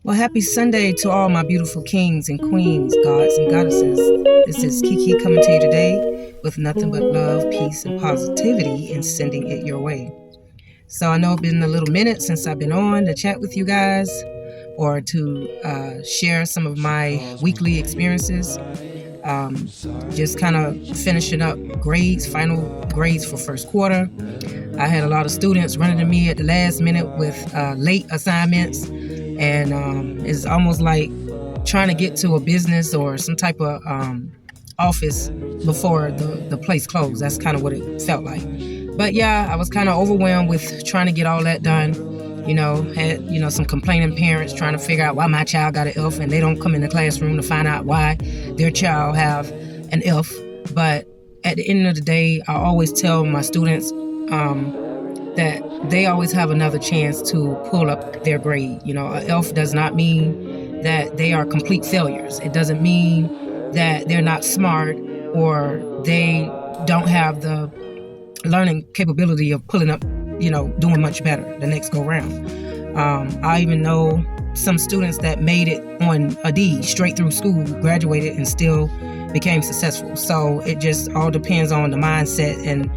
Well, happy Sunday to all my beautiful kings and queens, gods and goddesses. This is Kiki coming to you today with nothing but love, peace, and positivity and sending it your way. So I know it's been a little minute since I've been on to chat with you guys or to share some of my weekly experiences. Just kind of finishing up grades, final grades for first quarter. I had a lot of students running to me at the last minute with late assignments, and it's almost like trying to get to a business or some type of office before the place closed. That's kind of what it felt like. But yeah, I was kind of overwhelmed with trying to get all that done. Had some complaining parents trying to figure out why my child got an F, and they don't come in the classroom to find out why their child have an F. But at the end of the day, I always tell my students that they always have another chance to pull up their grade. A F does not mean that they are complete failures. It doesn't mean that they're not smart or they don't have the learning capability of pulling up, doing much better the next go round. I even know some students that made it on a D straight through school, graduated, and still became successful. So it just all depends on the mindset and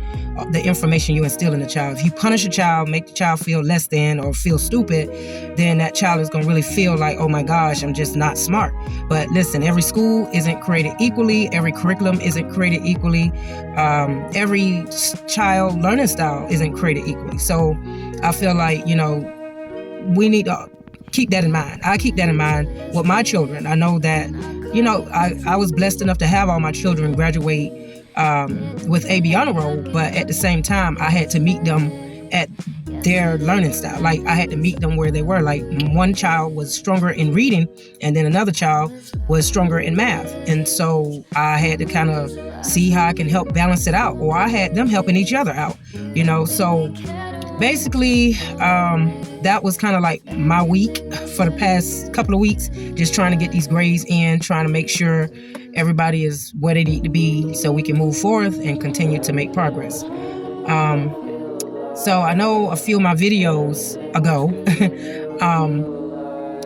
the information you instill in the child. If you punish a child, make the child feel less than or feel stupid, then that child is going to really feel like, oh my gosh, I'm just not smart. But listen, every school isn't created equally. Every curriculum isn't created equally. Every child learning style isn't created equally. So I feel like, we need to keep that in mind. I keep that in mind with my children. I know that, I was blessed enough to have all my children graduate with AB honor roll, but at the same time, I had to meet them at their learning style. Like, I had to meet them where they were. Like, one child was stronger in reading, and then another child was stronger in math. And so I had to kind of see how I can help balance it out, or I had them helping each other out, So basically, that was kind of like my week for the past couple of weeks, just trying to get these grades in, trying to make sure everybody is where they need to be so we can move forth and continue to make progress. So I know a few of my videos ago,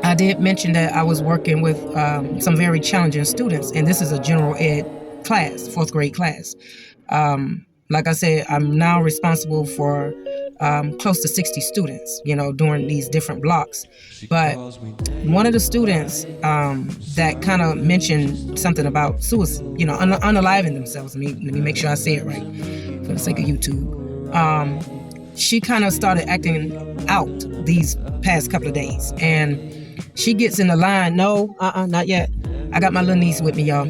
I did mention that I was working with some very challenging students, and this is a general ed class, fourth grade class. Like I said, I'm now responsible for close to 60 students, during these different blocks. But one of the students that kind of mentioned something about suicide, unaliving themselves. Let me make sure I say it right for the sake of YouTube. She kind of started acting out these past couple of days. And she gets in the line. No, not yet. I got my little niece with me, y'all.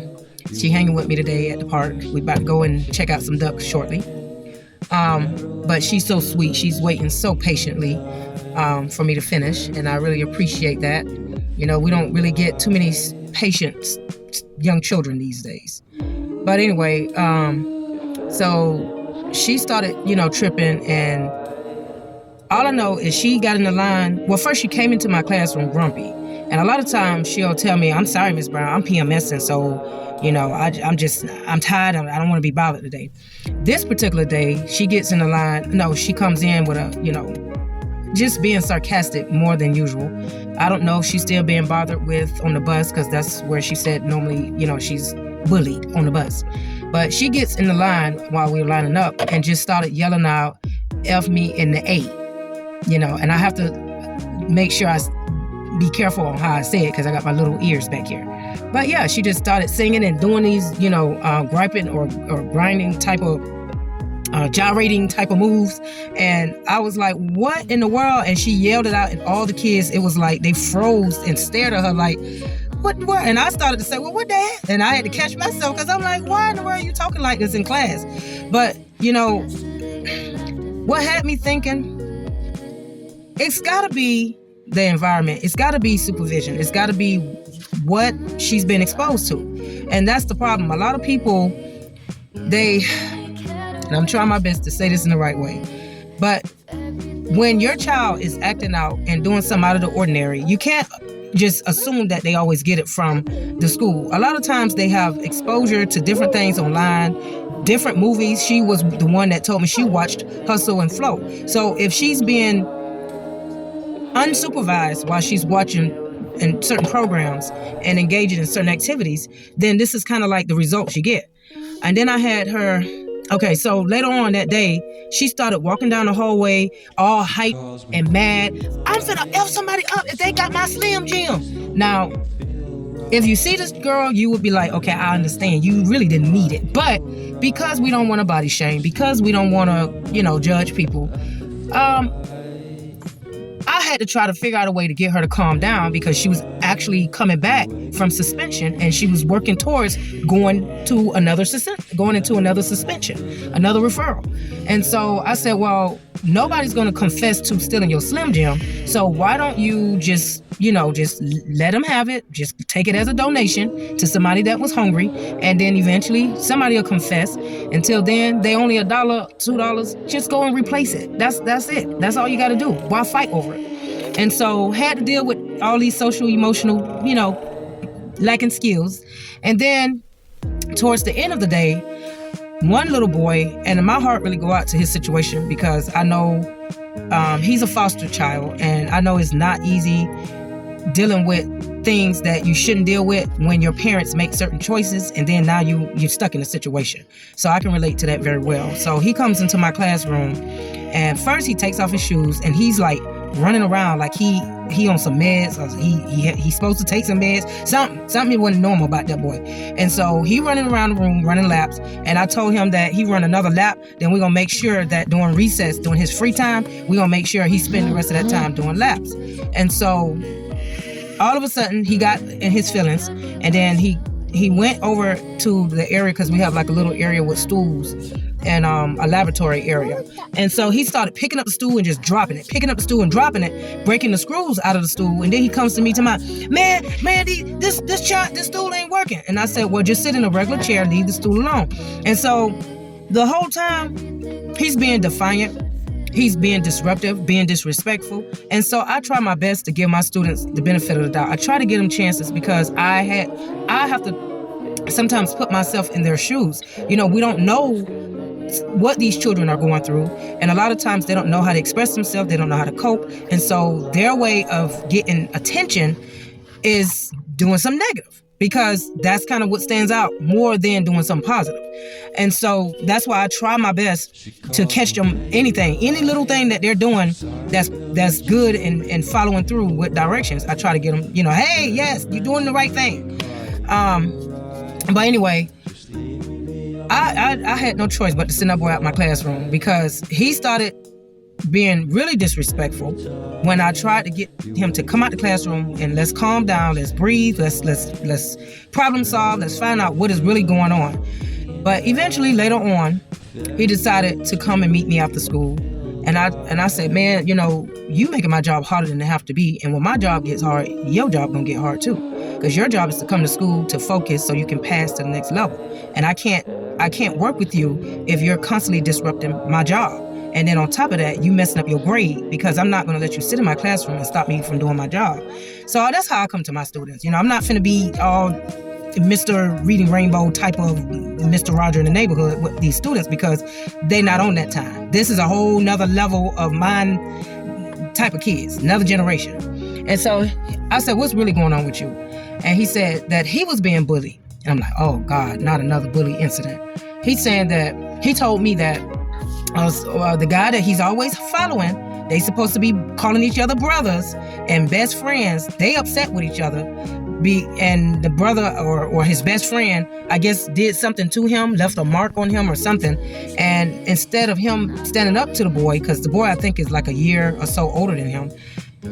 She hanging with me today at the park. We about to go and check out some ducks shortly. But she's so sweet. She's waiting so patiently for me to finish, and I really appreciate that. We don't really get too many patient young children these days. But anyway, so she started, tripping, and all I know is she got in the line. Well, first she came into my classroom grumpy, and a lot of times she'll tell me, "I'm sorry, Miss Brown, I'm PMSing, so." I'm tired. I don't want to be bothered today. This particular day, she gets in the line. No, she comes in with just being sarcastic more than usual. I don't know if she's still being bothered with on the bus, because that's where she said normally, she's bullied on the bus. But she gets in the line while we were lining up and just started yelling out, F me in the A, and I have to make sure I be careful on how I say it because I got my little ears back here. But yeah, she just started singing and doing these, griping or grinding type of, gyrating type of moves. And I was like, what in the world? And she yelled it out, and all the kids, it was like they froze and stared at her like, what? And I started to say, well, what the heck? And I had to catch myself because I'm like, why in the world are you talking like this in class? But, what had me thinking, it's got to be the environment. It's got to be supervision. It's got to be what she's been exposed to. And that's the problem. A lot of people, and I'm trying my best to say this in the right way, but when your child is acting out and doing something out of the ordinary, you can't just assume that they always get it from the school. A lot of times they have exposure to different things online, different movies. She was the one that told me she watched Hustle and Flow. So if she's being unsupervised while she's watching in certain programs and engaging in certain activities, then this is kind of like the results you get. And then I had her. Okay, so later on that day, she started walking down the hallway, all hype and mad. I'm finna F somebody up if they got my Slim Jim. Now, if you see this girl, you would be like, okay, I understand. You really didn't need it. But because we don't want to body shame, because we don't want to, judge people, I had to try to figure out a way to get her to calm down because she was actually coming back from suspension and she was working towards going into another suspension, another referral. And so I said, well, nobody's going to confess to stealing your Slim Jim. So why don't you just let them have it. Just take it as a donation to somebody that was hungry. And then eventually somebody will confess. Until then, they only $1, $2. Just go and replace it. That's it. That's all you got to do. Why fight over it? And so had to deal with all these social, emotional, lacking skills. And then towards the end of the day, one little boy, and my heart really go out to his situation because I know he's a foster child, and I know it's not easy dealing with things that you shouldn't deal with when your parents make certain choices, and then now you're stuck in a situation. So I can relate to that very well. So he comes into my classroom, and first he takes off his shoes, and he's like running around like he on some meds, or he's supposed to take some meds. Something wasn't normal about that boy. And so he running around the room, running laps, and I told him that he run another lap, then we're going to make sure that during recess, during his free time, we're going to make sure he spend the rest of that time doing laps. And so all of a sudden he got in his feelings, and then he went over to the area because we have like a little area with stools and a laboratory area. And so he started picking up the stool and just dropping it, picking up the stool and dropping it, breaking the screws out of the stool. And then he comes to me to man, this stool ain't working. And I said, well, just sit in a regular chair, leave the stool alone. And so the whole time he's being defiant. He's being disruptive, being disrespectful. And so I try my best to give my students the benefit of the doubt. I try to give them chances because I have to sometimes put myself in their shoes. We don't know what these children are going through. And a lot of times they don't know how to express themselves. They don't know how to cope. And so their way of getting attention is doing some negative, because that's kind of what stands out more than doing something positive. And so that's why I try my best to catch them any little thing that they're doing that's good and following through with directions. I try to get them, hey, yes, you're doing the right thing. But anyway, I had no choice but to send that boy out my classroom because he started being really disrespectful when I tried to get him to come out the classroom and let's calm down, let's breathe, let's problem solve, let's find out what is really going on. But eventually later on, he decided to come and meet me after school. And I said, man, you making my job harder than it have to be. And when my job gets hard, your job gonna get hard too. Because your job is to come to school to focus so you can pass to the next level. And I can't work with you if you're constantly disrupting my job. And then on top of that, you messing up your grade, because I'm not going to let you sit in my classroom and stop me from doing my job. So that's how I come to my students. I'm not finna be all Mr. Reading Rainbow type of Mr. Roger in the neighborhood with these students, because they not on that time. This is a whole nother level of mine type of kids, another generation. And so I said, what's really going on with you? And he said that he was being bullied. And I'm like, oh God, not another bully incident. He's saying that he told me that the guy that he's always following, they supposed to be calling each other brothers and best friends. They upset with each other. And the brother or his best friend, I guess, did something to him, left a mark on him or something. And instead of him standing up to the boy, because the boy I think is like a year or so older than him,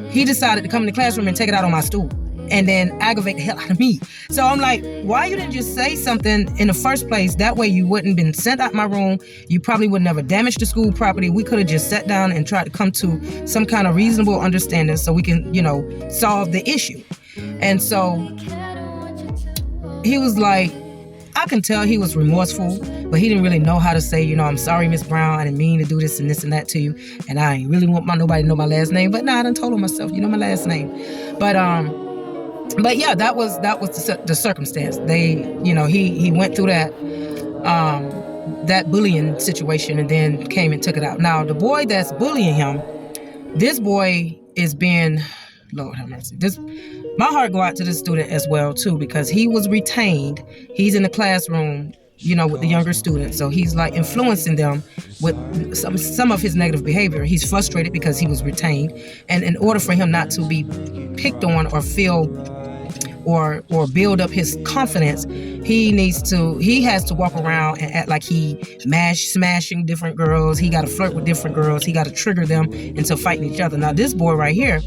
he decided to come in the classroom and take it out on my stool and then aggravate the hell out of me. So I'm like, why you didn't just say something in the first place? That way you wouldn't been sent out my room. You probably would never damage the school property. We could have just sat down and tried to come to some kind of reasonable understanding so we can, solve the issue. And so he was like, I can tell he was remorseful, but he didn't really know how to say, I'm sorry, Miss Brown. I didn't mean to do this and this and that to you. And I ain't really want nobody to know my last name. But I done told him myself, my last name. But yeah, that was the circumstance. He went through that bullying situation and then came and took it out. Now, the boy that's bullying him, this boy is being Lord have mercy. My heart go out to this student as well too, because he was retained. He's in the classroom, with the younger students. So he's like influencing them with some of his negative behavior. He's frustrated because he was retained. And in order for him not to be picked on or feel or build up his confidence, he has to walk around and act like he smashing different girls. He got to flirt with different girls. He got to trigger them into fighting each other. Now this boy right here,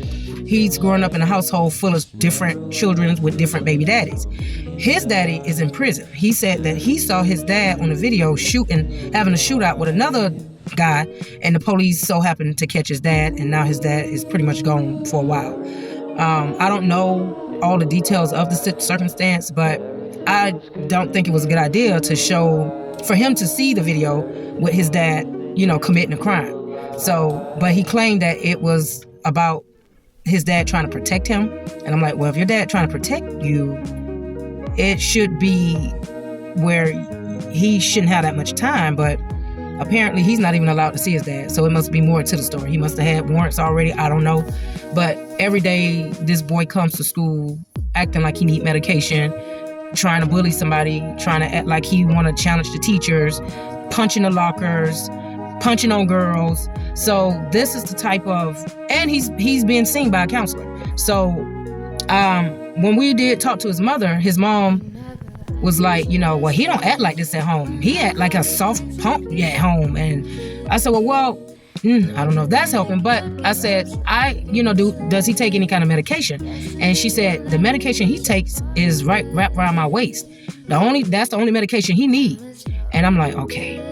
he's growing up in a household full of different children with different baby daddies. His daddy is in prison. He said that he saw his dad on a video having a shootout with another guy, and the police so happened to catch his dad, and now his dad is pretty much gone for a while. I don't know all the details of the circumstance, but I don't think it was a good idea for him to see the video with his dad, committing a crime. So, but he claimed that it was about his dad trying to protect him. And I'm like, well, if your dad trying to protect you, it should be where he shouldn't have that much time. But apparently he's not even allowed to see his dad. So it must be more to the story. He must have had warrants already. I don't know. But every day this boy comes to school acting like he need medication, trying to bully somebody, trying to act like he want to challenge the teachers, punching the lockers, punching on girls. So this is the type of, and he's being seen by a counselor. So when we did talk to his mom was like, well, he don't act like this at home. He act like a soft punk at home. And I said, well, I don't know if that's helping, but I said, does he take any kind of medication? And she said, the medication he takes is wrapped around my waist. That's the only medication he needs. And I'm like, okay.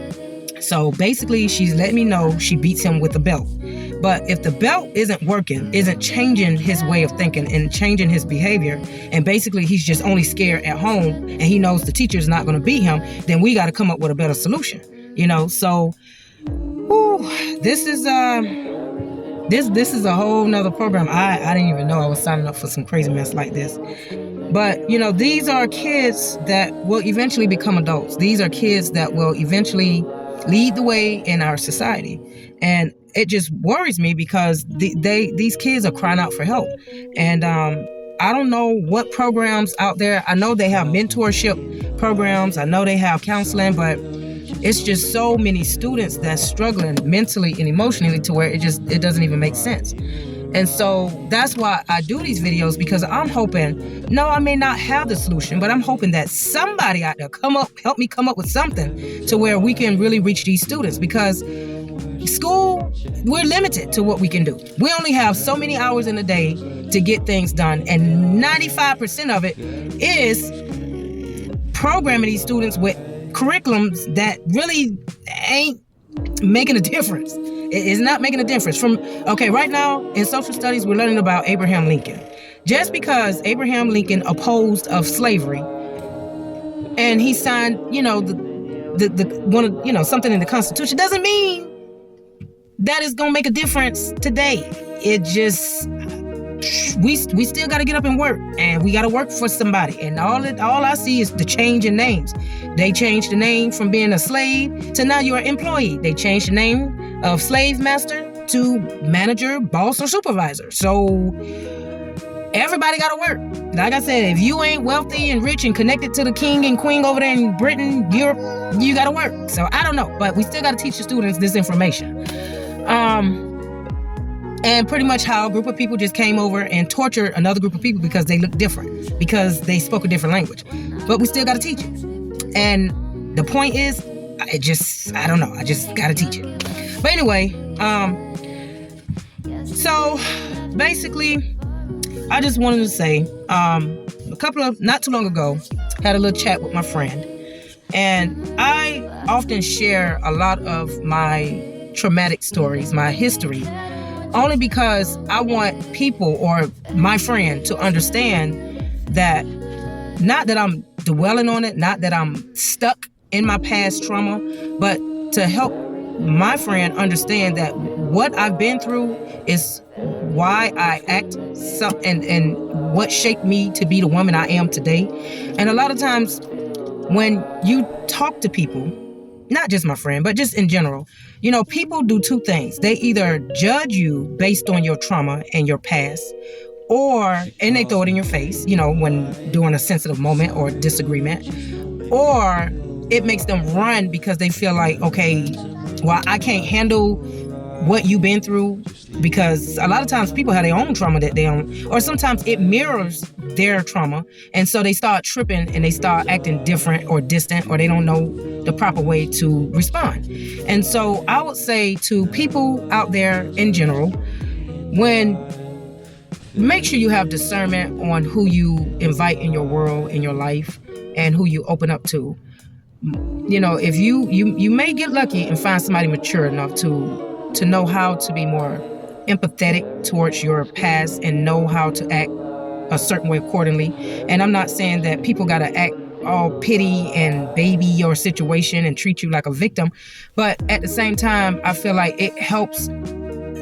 So basically she's letting me know she beats him with the belt. But if the belt isn't working, isn't changing his way of thinking and changing his behavior, and basically he's just only scared at home and he knows the teacher's not going to beat him, then we got to come up with a better solution, So this is a whole nother program. I didn't even know I was signing up for some crazy mess like this. But, these are kids that will eventually become adults. These are kids that will eventually lead the way in our society. And it just worries me because these kids are crying out for help. And I don't know what programs out there. I know they have mentorship programs. I know they have counseling, but it's just so many students that's struggling mentally and emotionally to where it doesn't even make sense. And so that's why I do these videos, because I'm hoping, no, I may not have the solution, but I'm hoping that somebody out there help me come up with something to where we can really reach these students, because school, we're limited to what we can do. We only have so many hours in a day to get things done, and 95% of it is programming these students with curriculums that really ain't making a difference. It is not making a difference. Right now in social studies, we're learning about Abraham Lincoln. Just because Abraham Lincoln opposed of slavery and he signed, something in the Constitution, doesn't mean that is going to make a difference today. It just, we still got to get up and work, and we got to work for somebody. And all I see is the change in names. They changed the name from being a slave to now you're an employee. They changed the name of slave master to manager, boss, or supervisor. So everybody got to work. Like I said, if you ain't wealthy and rich and connected to the king and queen over there in Britain, Europe, you got to work. So I don't know, but we still got to teach the students this information. And pretty much how a group of people just came over and tortured another group of people because they looked different, because they spoke a different language. But we still got to teach it. And the point is, I just got to teach it. But anyway, so basically, I just wanted to say, not too long ago, had a little chat with my friend. And I often share a lot of my traumatic stories, my history, only because I want people or my friend to understand that, not that I'm dwelling on it, not that I'm stuck in my past trauma, but to help my friend understand that what I've been through is why I act and what shaped me to be the woman I am today. And a lot of times when you talk to people, not just my friend, but just in general, people do two things. They either judge you based on your trauma and your past, and they throw it in your face, when during a sensitive moment or disagreement, or it makes them run because they feel like, okay, well, I can't handle what you've been through, because a lot of times people have their own trauma that they don't, or sometimes it mirrors their trauma. And so they start tripping and they start acting different or distant, or they don't know the proper way to respond. And so I would say to people out there in general, make sure you have discernment on who you invite in your world, in your life, and who you open up to. If you may get lucky and find somebody mature enough to know how to be more empathetic towards your past and know how to act a certain way accordingly. And I'm not saying that people got to act all pity and baby your situation and treat you like a victim, but at the same time, I feel like it helps.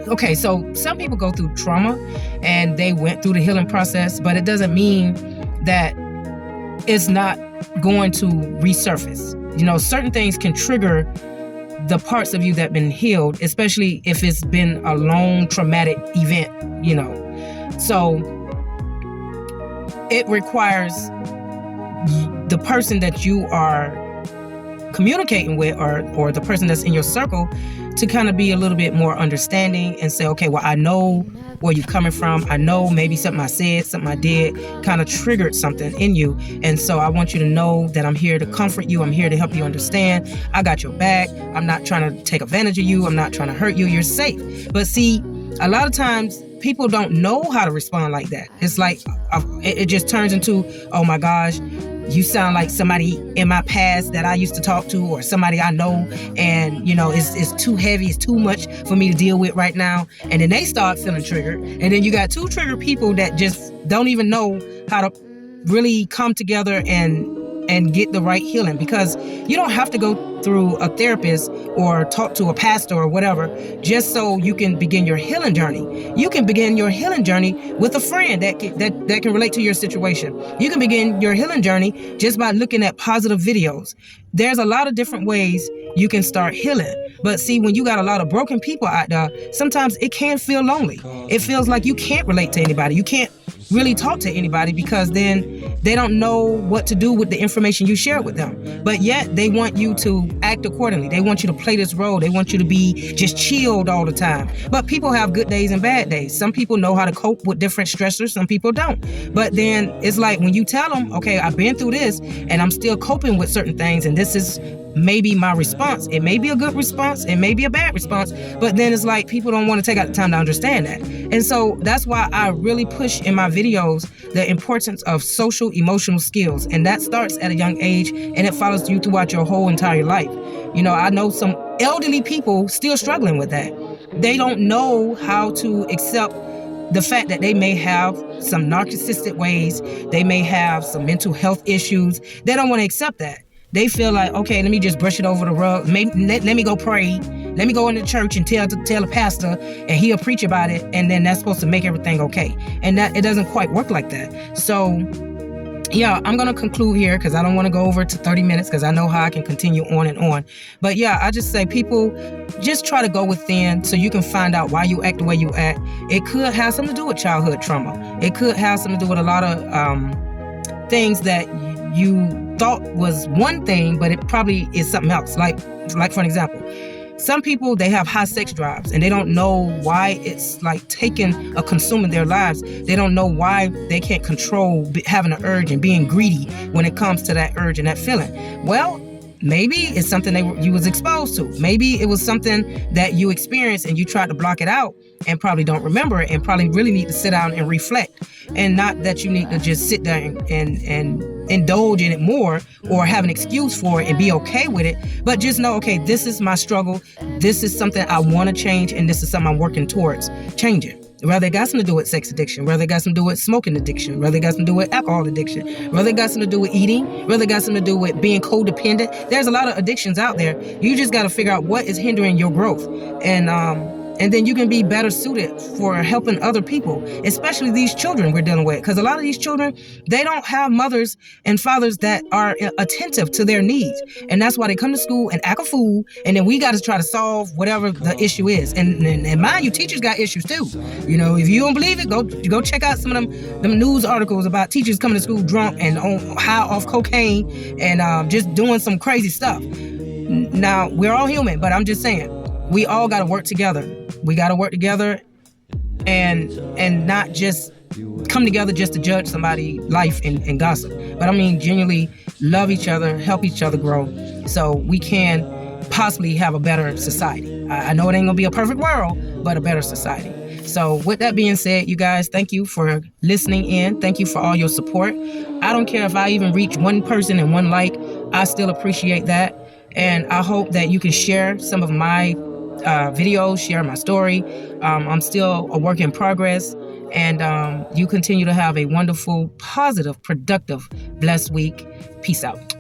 Okay, so some people go through trauma and they went through the healing process, but it doesn't mean that it's not going to resurface. Certain things can trigger the parts of you that have been healed, especially if it's been a long traumatic event, So it requires the person that you are communicating with, or the person that's in your circle, to kind of be a little bit more understanding and say, okay, well, I know where you're coming from. I know maybe something I said, something I did kind of triggered something in you. And so I want you to know that I'm here to comfort you. I'm here to help you understand. I got your back. I'm not trying to take advantage of you. I'm not trying to hurt you. You're safe. But see, a lot of times people don't know how to respond like that. It's like, it just turns into, oh my gosh, you sound like somebody in my past that I used to talk to, or somebody I know, and it's too heavy, it's too much for me to deal with right now. And then they start feeling triggered, and then you got two triggered people that just don't even know how to really come together and get the right healing, because you don't have to go through a therapist or talk to a pastor or whatever just so you can begin your healing journey. You can begin your healing journey with a friend that can relate to your situation. You can begin your healing journey just by looking at positive videos. There's a lot of different ways you can start healing. But see, when you got a lot of broken people out there, sometimes it can feel lonely. It feels like you can't relate to anybody. You can't really talk to anybody, because then they don't know what to do with the information you share with them. But yet they want you to act accordingly. They want you to play this role. They want you to be just chilled all the time. But people have good days and bad days. Some people know how to cope with different stressors. Some people don't. But then it's like when you tell them, okay, I've been through this and I'm still coping with certain things, and this is maybe my response. It may be a good response. It may be a bad response. But then it's like people don't want to take out the time to understand that. And so that's why I really push in my videos the importance of social emotional skills. And that starts at a young age, and it follows you throughout your whole entire life. I know some elderly people still struggling with that. They don't know how to accept the fact that they may have some narcissistic ways. They may have some mental health issues. They don't want to accept that. They feel like, okay, let me just brush it over the rug. Let me go pray. Let me go into church and tell the pastor, and he'll preach about it, and then that's supposed to make everything okay. And that it doesn't quite work like that. So, yeah, I'm going to conclude here because I don't want to go over to 30 minutes because I know how I can continue on and on. But yeah, I just say people just try to go within so you can find out why you act the way you act. It could have something to do with childhood trauma. It could have something to do with a lot of things that you thought was one thing, but it probably is something else. Like for an example, some people, they have high sex drives and they don't know why it's like taking a consuming their lives. They don't know why they can't control having an urge and being greedy when it comes to that urge and that feeling. Well, maybe it's something you was exposed to. Maybe it was something that you experienced and you tried to block it out and probably don't remember it, and probably really need to sit down and reflect. And not that you need to just sit there and indulge in it more or have an excuse for it and be okay with it, but just know, okay, this is my struggle. This is something I want to change, and this is something I'm working towards changing. Whether it got something to do with sex addiction, whether it got something to do with smoking addiction, whether it got something to do with alcohol addiction, whether it got something to do with eating, whether it got something to do with being codependent. There's a lot of addictions out there. You just got to figure out what is hindering your growth. And And then you can be better suited for helping other people, especially these children we're dealing with. Because a lot of these children, they don't have mothers and fathers that are attentive to their needs. And that's why they come to school and act a fool. And then we got to try to solve whatever the issue is. And mind you, teachers got issues too. You know, if you don't believe it, go check out some of them news articles about teachers coming to school drunk and high off cocaine and just doing some crazy stuff. Now, we're all human, but I'm just saying, we all got to work together. We got to work together and not just come together just to judge somebody's life and gossip. But I mean, genuinely love each other, help each other grow so we can possibly have a better society. I know it ain't going to be a perfect world, but a better society. So with that being said, you guys, thank you for listening in. Thank you for all your support. I don't care if I even reach one person and one like, I still appreciate that. And I hope that you can share some of my videos, share my story. I'm still a work in progress. And you continue to have a wonderful, positive, productive, blessed week. Peace out.